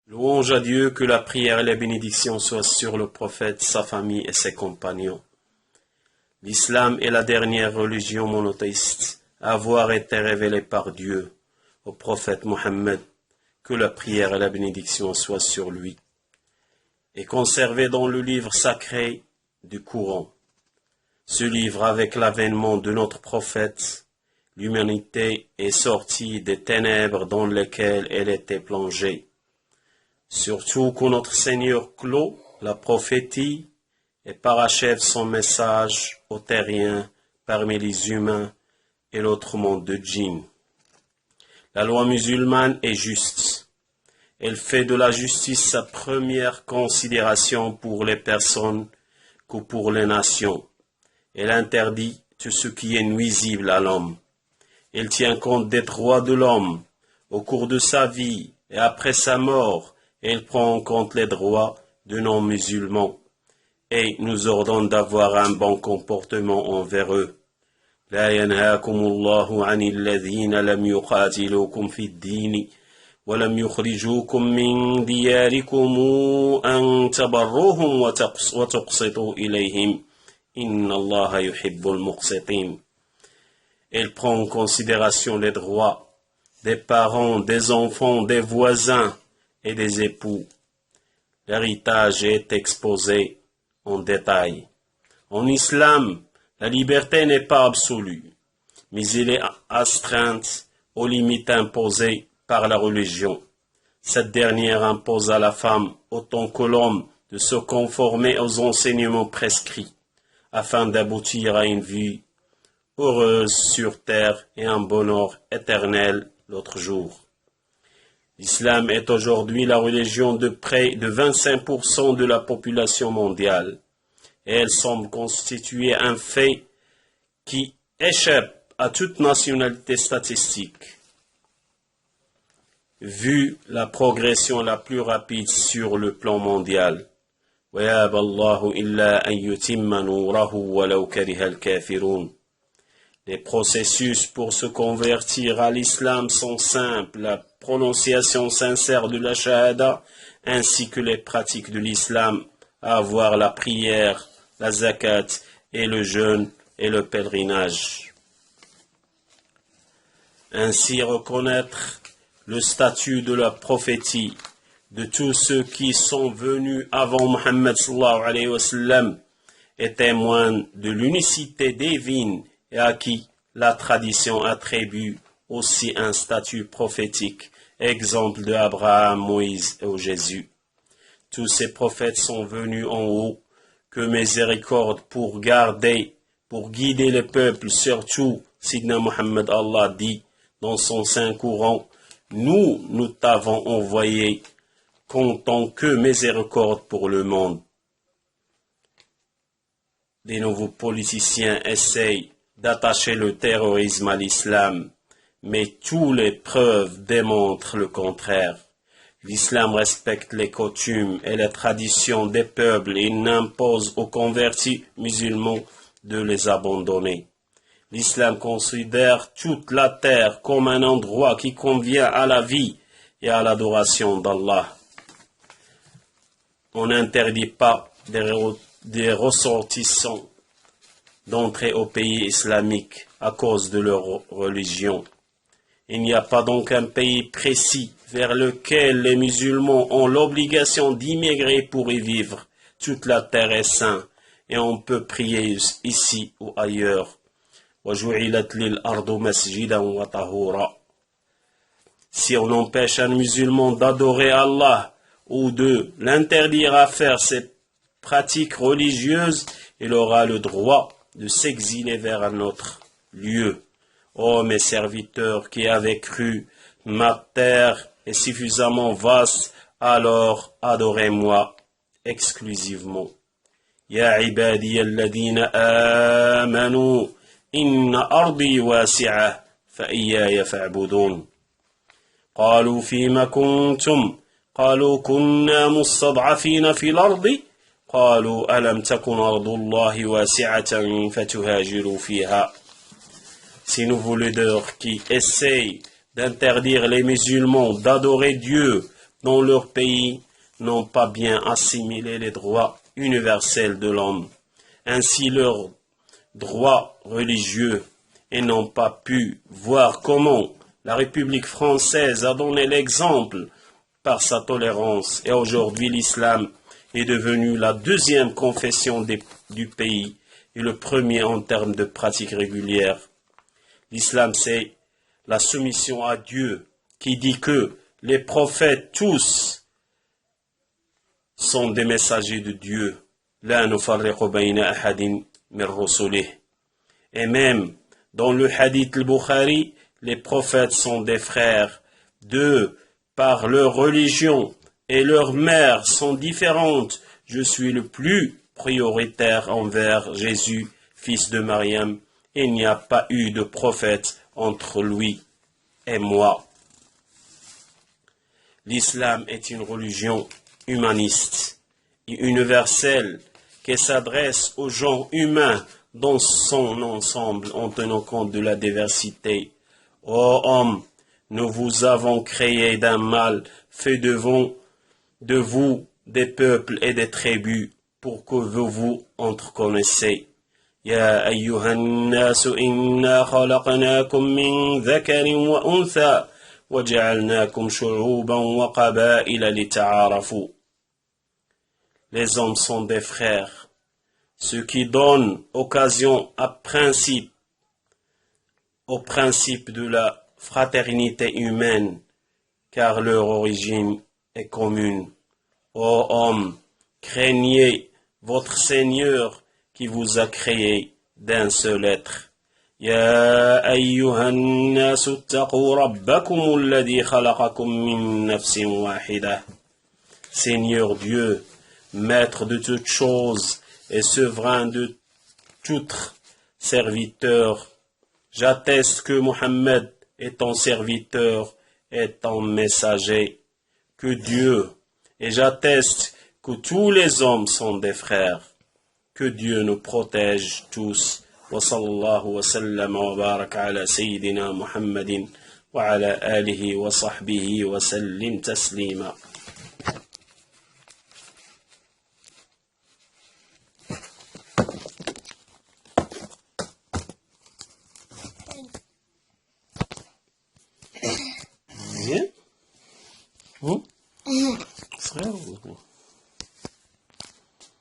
Louange à Dieu, que la prière et la bénédiction soient sur le prophète, sa famille et ses compagnons. L'islam est la dernière religion monothéiste à avoir été révélée par Dieu au prophète Mohammed, que la prière et la bénédiction soient sur lui, et conservée dans le livre sacré du Coran. Ce livre, avec l'avènement de notre prophète, l'humanité est sortie des ténèbres dans lesquelles elle était plongée. Surtout que notre Seigneur clôt la prophétie et parachève son message aux terriens parmi les humains et l'autre monde de djinns. La loi musulmane est juste. Elle fait de la justice sa première considération pour les personnes que pour les nations. Elle interdit tout ce qui est nuisible à l'homme. Elle tient compte des droits de l'homme au cours de sa vie et après sa mort. Elle prend en compte les droits de non-musulmans et nous ordonne d'avoir un bon comportement envers eux. لا ينهاكم الله عن الذين لم يقاتلوكم في الدين ولم يخرجوكم من دياركم أن تبروهم وتقسطوا إليهم إن الله يحب المقسطين. Elle prend en considération les droits des parents, des enfants, des voisins et des époux. L'héritage est exposé en détail. En islam, la liberté n'est pas absolue, mais elle est astreinte aux limites imposées par la religion. Cette dernière impose à la femme, autant que l'homme, de se conformer aux enseignements prescrits, afin d'aboutir à une vie heureuse sur terre et un bonheur éternel l'autre jour. L'islam est aujourd'hui la religion de près de 25% de la population mondiale, et elle semble constituer un fait qui échappe à toute nationalité statistique. Vu la progression la plus rapide sur le plan mondial, وَيَابَ اللَّهُ إِلَّا أَن يُتِمَّ نُورَهُ وَلَوْ كَرِهَ الْكَافِرُونَ. Les processus pour se convertir à l'islam sont simples, la prononciation sincère de la shahada, ainsi que les pratiques de l'islam, à avoir la prière, la zakat et le jeûne et le pèlerinage. Ainsi reconnaître le statut de la prophétie de tous ceux qui sont venus avant Muhammad sallallahu alayhi wa sallam et témoignent de l'unicité divine et à qui la tradition attribue aussi un statut prophétique, exemple de Abraham, Moïse et Jésus. Tous ces prophètes sont venus en haut, que miséricorde pour guider le peuple, surtout Sidna Muhammad. Allah dit dans son Saint Coran, nous t'avons envoyé qu'en tant que miséricorde pour le monde. Les nouveaux politiciens essayent d'attacher le terrorisme à l'islam, mais toutes les preuves démontrent le contraire. L'islam respecte les coutumes et les traditions des peuples et n'impose aux convertis musulmans de les abandonner. L'islam considère toute la terre comme un endroit qui convient à la vie et à l'adoration d'Allah. On n'interdit pas des ressortissants d'entrer au pays islamique à cause de leur religion. Il n'y a pas donc un pays précis vers lequel les musulmans ont l'obligation d'immigrer pour y vivre. Toute la terre est sainte et on peut prier ici ou ailleurs. Si on empêche un musulman d'adorer Allah ou de l'interdire à faire ses pratiques religieuses, il aura le droit de s'exiler vers un autre lieu. Ô mes serviteurs qui avez cru, ma terre est suffisamment vaste, alors adorez-moi exclusivement. Ya ibadiya alladhina amanu, inna ardi wasi'ah, fa iyaya fa'budun. قالوا فيما كنتم قالوا كنا مستضعفين في الأرض قالوا ألم تكن أرض الله واسعة فتهاجروا فيها. Ces nouveaux leaders qui essayent d'interdire les musulmans d'adorer Dieu dans leur pays n'ont pas bien assimilé les droits universels de l'homme, ainsi leurs droits religieux, et n'ont pas pu voir comment la République française a donné l'exemple par sa tolérance. Et aujourd'hui, l'islam est devenu la deuxième confession du pays et le premier en termes de pratiques régulières. L'islam, c'est la soumission à Dieu qui dit que les prophètes tous sont des messagers de Dieu. La nufarriqu bayna ahadin min rusulih. Et même dans le hadith al-Bukhari, les prophètes sont des frères d'eux par leur religion et leurs mères sont différentes. Je suis le plus prioritaire envers Jésus, fils de Mariam. Il n'y a pas eu de prophète entre lui et moi. L'islam est une religion humaniste et universelle qui s'adresse aux gens humains dans son ensemble en tenant compte de la diversité. Ô homme, nous vous avons créé d'un mal, fait de vous des peuples et des tribus pour que vous vous entreconnaissiez. يا أيها الناس إنا خلقناكم من ذكر وأنثى وجعلناكم شعوبا وقبائل لتعارفوا. Les hommes sont des frères, ce qui donne occasion au principe de la fraternité humaine, car leur origine est commune. Ô hommes, craignez votre Seigneur qui vous a créé d'un seul être. يا أيها الناس اتقوا ربكم الذي خلقكم من نفس واحدة. Seigneur Dieu, maître de toutes choses et souverain de tout serviteur, j'atteste que Mohammed est ton serviteur et ton messager, que Dieu, et j'atteste que tous les hommes sont des frères. Que Dieu nous protège tous. Wa sallallahu wa sallam wa baraka ala sayyidina Muhammadin wa ala alihi wa sahbihi wa sallim taslima.